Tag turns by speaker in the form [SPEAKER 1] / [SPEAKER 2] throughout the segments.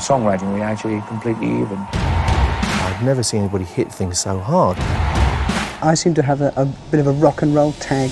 [SPEAKER 1] songwriting, we're actually completely even.
[SPEAKER 2] I've never seen anybody hit things so hard.
[SPEAKER 3] I seem to have a bit of a rock and roll tag.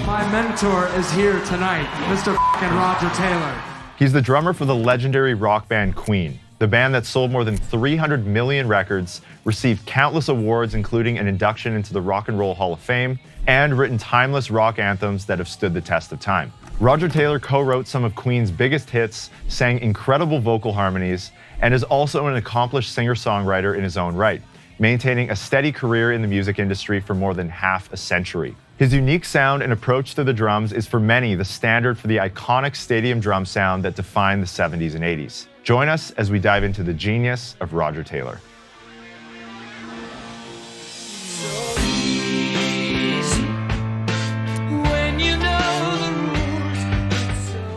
[SPEAKER 4] My mentor is here tonight, Mr. Roger Taylor.
[SPEAKER 5] He's the drummer for the legendary rock band Queen, the band that sold more than 300 million records, received countless awards including an induction into the Rock and Roll Hall of Fame, and written timeless rock anthems that have stood the test of time. Roger Taylor co-wrote some of Queen's biggest hits, sang incredible vocal harmonies, and is also an accomplished singer-songwriter in his own right, maintaining a steady career in the music industry for more than half a century. His unique sound and approach to the drums is for many the standard for the iconic stadium drum sound that defined the 70s and 80s. Join us as we dive into the genius of Roger Taylor.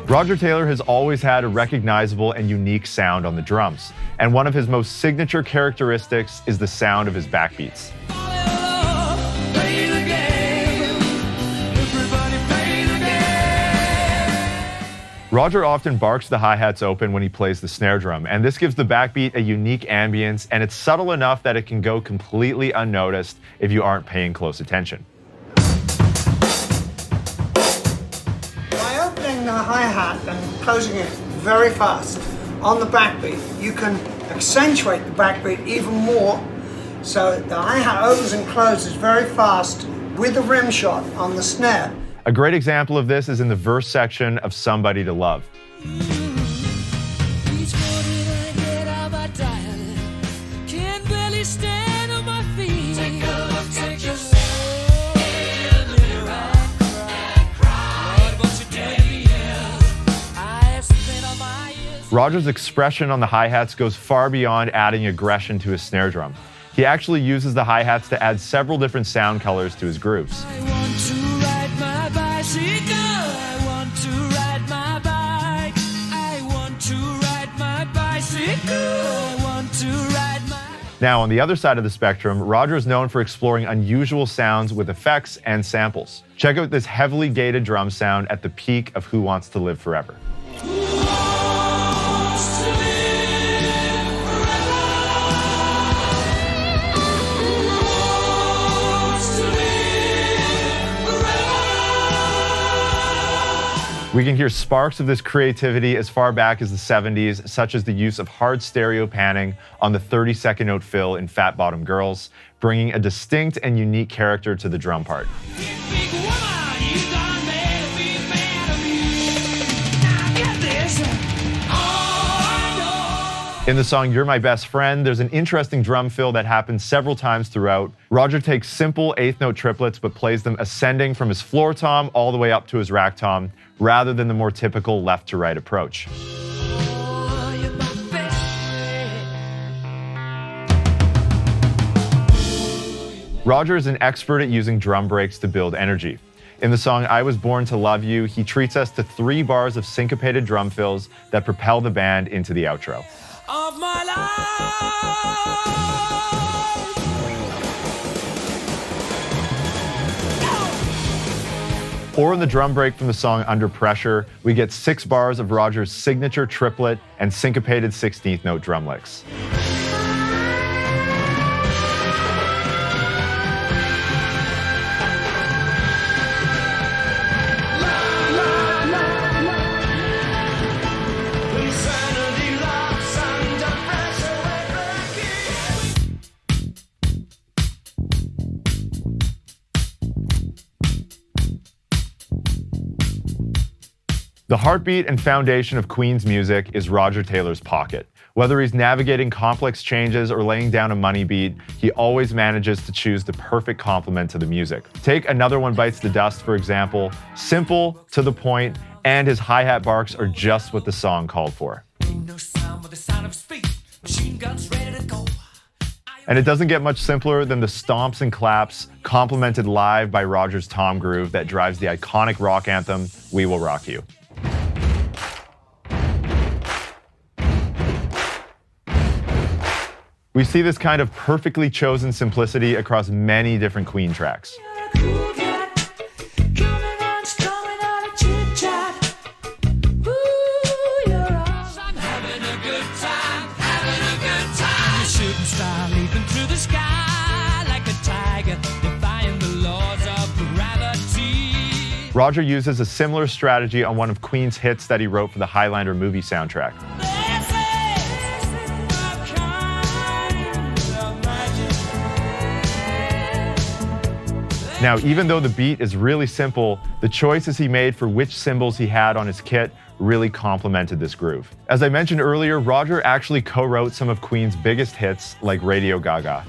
[SPEAKER 5] Roger Taylor has always had a recognizable and unique sound on the drums, and one of his most signature characteristics is the sound of his backbeats. Roger often barks the hi-hats open when he plays the snare drum, and this gives the backbeat a unique ambience, and it's subtle enough that it can go completely unnoticed if you aren't paying close attention.
[SPEAKER 3] By opening the hi-hat and closing it very fast on the backbeat, you can accentuate the backbeat even more. So the hi-hat opens and closes very fast with a rim shot on the snare.
[SPEAKER 5] A great example of this is in the verse section of Somebody to Love. Roger's expression on the hi-hats goes far beyond adding aggression to his snare drum. He actually uses the hi-hats to add several different sound colors to his grooves. Now, on the other side of the spectrum, Roger is known for exploring unusual sounds with effects and samples. Check out this heavily gated drum sound at the peak of Who Wants to Live Forever. We can hear sparks of this creativity as far back as the 70s, such as the use of hard stereo panning on the 32nd note fill in Fat Bottom Girls, bringing a distinct and unique character to the drum part. In the song You're My Best Friend, there's an interesting drum fill that happens several times throughout. Roger takes simple 8th note triplets but plays them ascending from his floor tom all the way up to his rack tom, rather than the more typical left to right approach. Roger is an expert at using drum breaks to build energy. In the song I Was Born to Love You, he treats us to 3 bars of syncopated drum fills that propel the band into the outro.
[SPEAKER 6] Of my life.
[SPEAKER 5] Or in the drum break from the song Under Pressure, we get 6 bars of Roger's signature triplet and syncopated 16th note drum licks. The heartbeat and foundation of Queen's music is Roger Taylor's pocket. Whether he's navigating complex changes or laying down a money beat, he always manages to choose the perfect complement to the music. Take Another One Bites the Dust, for example. Simple, to the point, and his hi-hat barks are just what the song called for. And it doesn't get much simpler than the stomps and claps, complemented live by Roger's tom groove that drives the iconic rock anthem, We Will Rock You. We see this kind of perfectly chosen simplicity across many different Queen tracks. Roger uses a similar strategy on one of Queen's hits that he wrote for the Highlander movie soundtrack. Now, even though the beat is really simple, the choices he made for which cymbals he had on his kit really complemented this groove. As I mentioned earlier, Roger actually co-wrote some of Queen's biggest hits like Radio Gaga.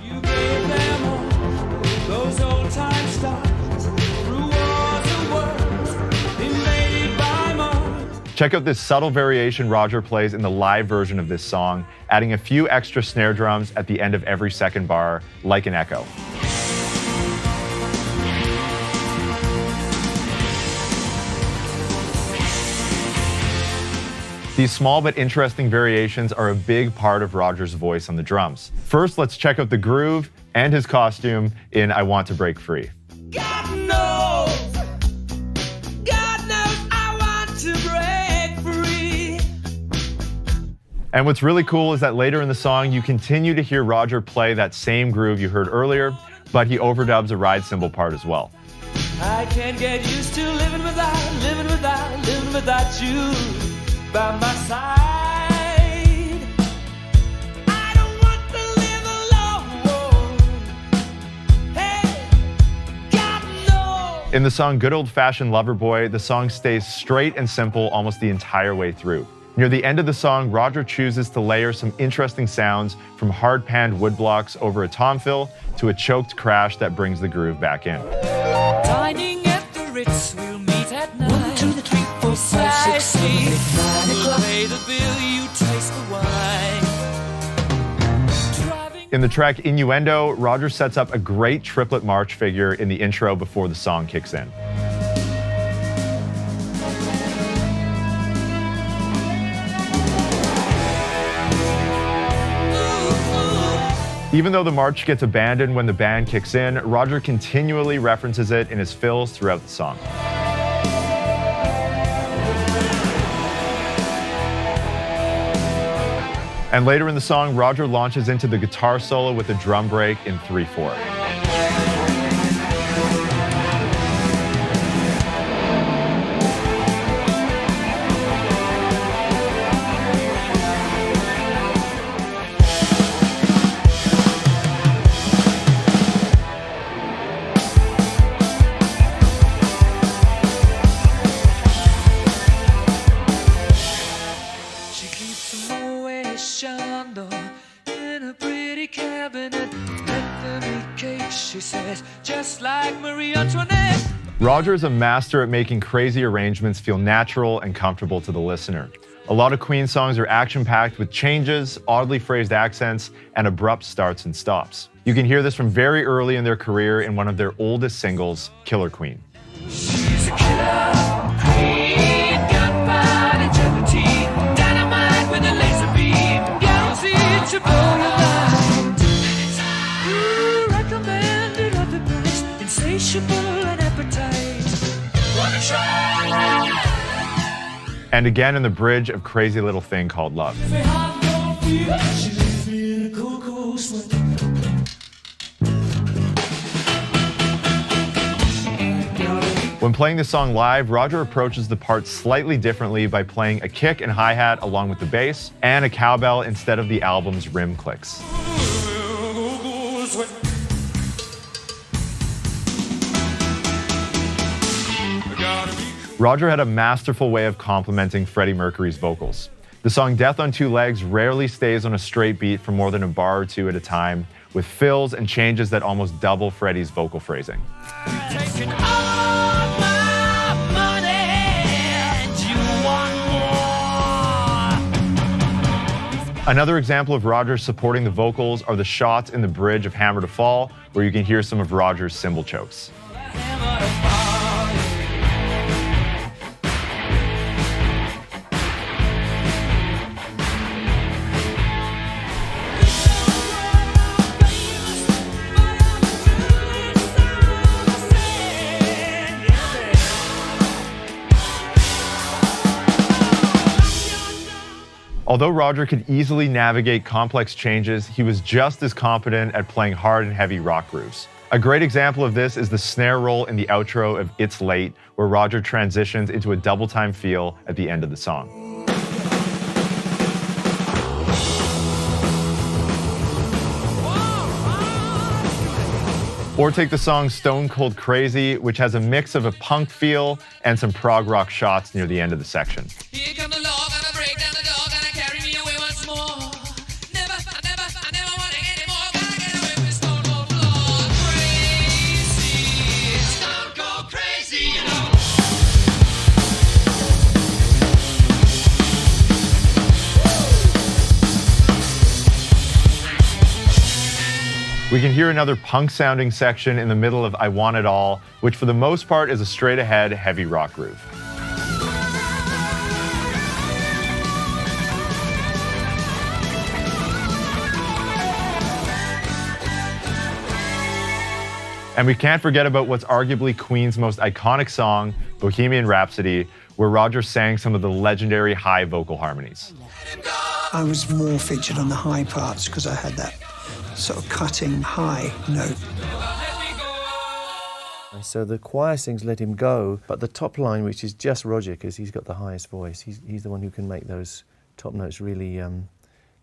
[SPEAKER 5] Check out this subtle variation Roger plays in the live version of this song, adding a few extra snare drums at the end of every second bar, like an echo. These small but interesting variations are a big part of Roger's voice on the drums. First, let's check out the groove and his costume in I Want to Break Free.
[SPEAKER 6] God knows I want to break free.
[SPEAKER 5] And what's really cool is that later in the song, you continue to hear Roger play that same groove you heard earlier, but he overdubs a ride cymbal part as well.
[SPEAKER 6] I can't get used to living without you by my side. I don't want to live alone. Hey, God knows.
[SPEAKER 5] In the song Good Old Fashioned Lover Boy, the song stays straight and simple almost the entire way through. Near the end of the song, Roger chooses to layer some interesting sounds from hard-panned woodblocks over a tom fill to a choked crash that brings the groove back in.
[SPEAKER 6] Dining at the Ritz, we'll meet at 9. 1, 2, 3, 4, 5, 6, 7, 8, 9 o'clock. Pay the bill, you taste the wine.
[SPEAKER 5] In the track Innuendo, Roger sets up a great triplet march figure in the intro before the song kicks in. Even though the march gets abandoned when the band kicks in, Roger continually references it in his fills throughout the song. And later in the song, Roger launches into the guitar solo with a drum break in 3/4.
[SPEAKER 6] In a pretty cabinet, let them eat cake, she says, just like Marie Antoinette.
[SPEAKER 5] Roger is a master at making crazy arrangements feel natural and comfortable to the listener. A lot of Queen songs are action-packed with changes, oddly phrased accents, and abrupt starts and stops. You can hear this from very early in their career in one of their oldest singles, Killer Queen.
[SPEAKER 6] She's a killer queen, gunpowder, gelatine, dynamite with a laser beam, guaranteed to blow your mind. Ooh, recommended of the price, insatiable and appetite. Wanna try?
[SPEAKER 5] And again in the bridge of Crazy Little Thing Called Love.
[SPEAKER 6] She leaves me in a cool, cool sweat.
[SPEAKER 5] When playing the song live, Roger approaches the part slightly differently by playing a kick and hi-hat along with the bass, and a cowbell instead of the album's rim clicks. Roger had a masterful way of complementing Freddie Mercury's vocals. The song Death on Two Legs rarely stays on a straight beat for more than a bar or two at a time, with fills and changes that almost double Freddie's vocal phrasing.
[SPEAKER 6] Taking all my money, and you want more.
[SPEAKER 5] Another example of Roger supporting the vocals are the shots in the bridge of Hammer to Fall, where you can hear some of Roger's cymbal chokes.
[SPEAKER 6] Hammer to fall.
[SPEAKER 5] Although Roger could easily navigate complex changes, he was just as competent at playing hard and heavy rock grooves. A great example of this is the snare roll in the outro of It's Late, where Roger transitions into a double time feel at the end of the song. Or take the song Stone Cold Crazy, which has a mix of a punk feel and some prog rock shots near the end of the section.
[SPEAKER 6] Here come the law, gonna break down the door, gonna carry me away once more. I never want it anymore, gonna get away with Stone Cold Floor. Crazy, Stone Cold Crazy, you know.
[SPEAKER 5] We can hear another punk-sounding section in the middle of I Want It All, which for the most part is a straight-ahead, heavy rock groove. And we can't forget about what's arguably Queen's most iconic song, Bohemian Rhapsody, where Roger sang some of the legendary high vocal harmonies.
[SPEAKER 3] I was more featured on the high parts because I had that sort of cutting high note.
[SPEAKER 2] So the choir sings Let Him Go, but the top line, which is just Roger, because he's got the highest voice, he's the one who can make those top notes really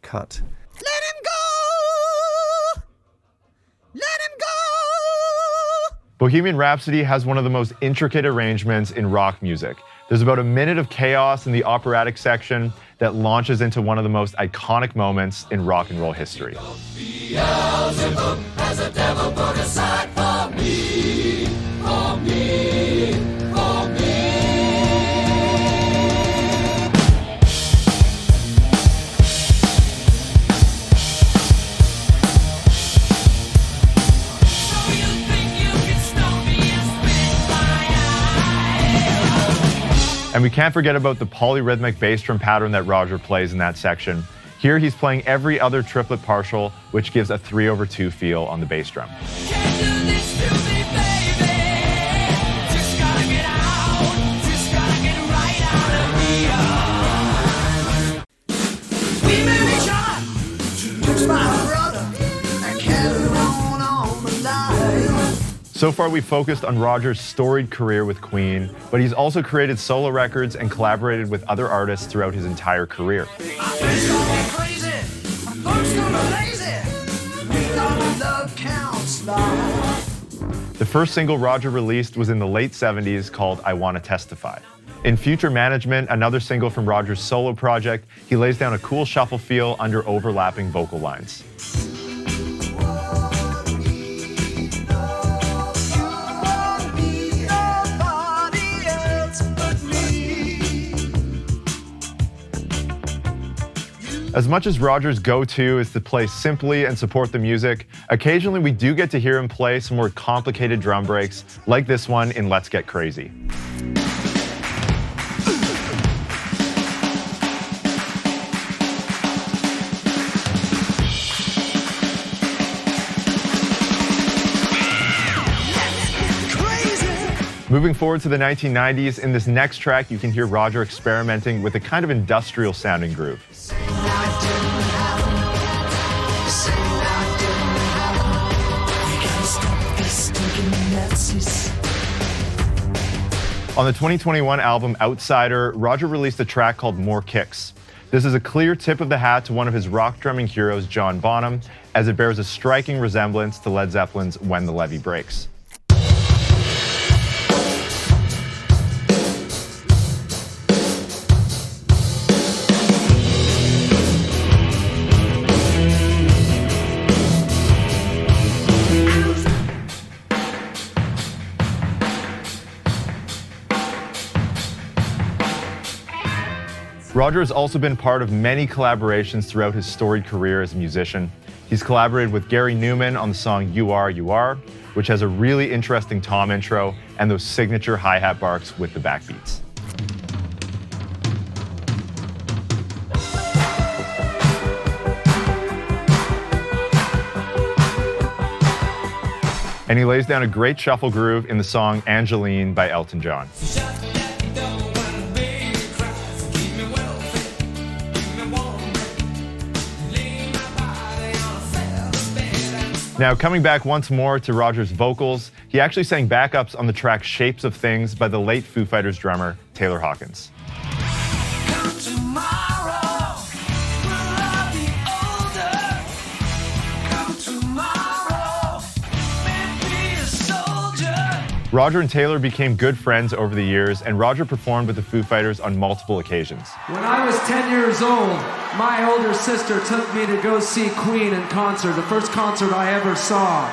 [SPEAKER 2] cut.
[SPEAKER 3] Let him go! Let him go!
[SPEAKER 5] Bohemian Rhapsody has one of the most intricate arrangements in rock music. There's about a minute of chaos in the operatic section that launches into one of the most iconic moments in rock and roll history.
[SPEAKER 6] Beelzebub has a devil put aside for me, for me, for me. So you think you can stone me and spit my eye?
[SPEAKER 5] And we can't forget about the polyrhythmic bass drum pattern that Roger plays in that section. Here he's playing every other triplet partial, which gives a 3/2 feel on the bass drum.
[SPEAKER 6] Can't do this to me, baby. Just gotta get out. Just gotta get right out of here. We may be shot. Looks my brother. I carry on the line.
[SPEAKER 5] So far we've focused on Roger's storied career with Queen, but he's also created solo records and collaborated with other artists throughout his entire career. The first single Roger released was in the late 70s called I Wanna Testify. In Future Management, another single from Roger's solo project, he lays down a cool shuffle feel under overlapping vocal lines. As much as Roger's go-to is to play simply and support the music, occasionally we do get to hear him play some more complicated drum breaks, like this one in Let's Get Crazy. Moving forward to the 1990s, in this next track you can hear Roger experimenting with a kind of industrial sounding groove. On the 2021 album Outsider, Roger released a track called More Kicks. This is a clear tip of the hat to one of his rock drumming heroes, John Bonham, as it bears a striking resemblance to Led Zeppelin's When the Levee Breaks. Roger has also been part of many collaborations throughout his storied career as a musician. He's collaborated with Gary Newman on the song You Are, which has a really interesting tom intro and those signature hi-hat barks with the backbeats. And he lays down a great shuffle groove in the song Angeline by Elton John. Now, coming back once more to Roger's vocals, he actually sang backups on the track Shapes of Things by the late Foo Fighters drummer Taylor Hawkins.
[SPEAKER 6] Come tomorrow, we'll all be older. Come tomorrow, maybe a soldier.
[SPEAKER 5] Roger and Taylor became good friends over the years, and Roger performed with the Foo Fighters on multiple occasions.
[SPEAKER 4] When I was 10 years old, my older sister took me to go see Queen in concert, the first concert I ever saw.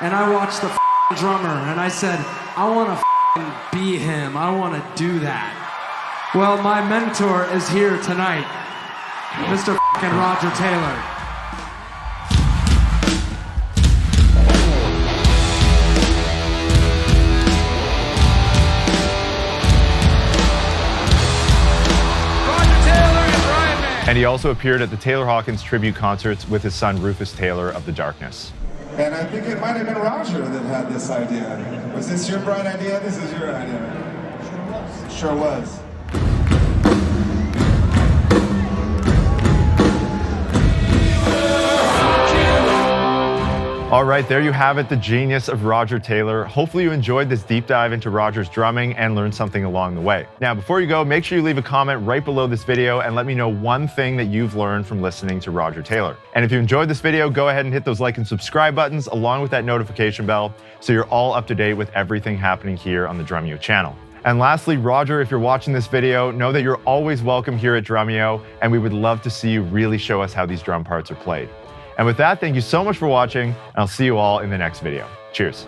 [SPEAKER 4] And I watched the drummer, and I said, I want to be him. I want to do that. Well, my mentor is here tonight, Mr. Roger Taylor.
[SPEAKER 5] And he also appeared at the Taylor Hawkins tribute concerts with his son Rufus Taylor of The Darkness.
[SPEAKER 7] And I think it might have been Roger that had this idea. Was this your bright idea? This is your idea. Sure was.
[SPEAKER 5] All right, there you have it, the genius of Roger Taylor. Hopefully you enjoyed this deep dive into Roger's drumming and learned something along the way. Now, before you go, make sure you leave a comment right below this video and let me know one thing that you've learned from listening to Roger Taylor. And if you enjoyed this video, go ahead and hit those like and subscribe buttons along with that notification bell so you're all up to date with everything happening here on the Drumeo channel. And lastly, Roger, if you're watching this video, know that you're always welcome here at Drumeo, and we would love to see you really show us how these drum parts are played. And with that, thank you so much for watching, and I'll see you all in the next video. Cheers.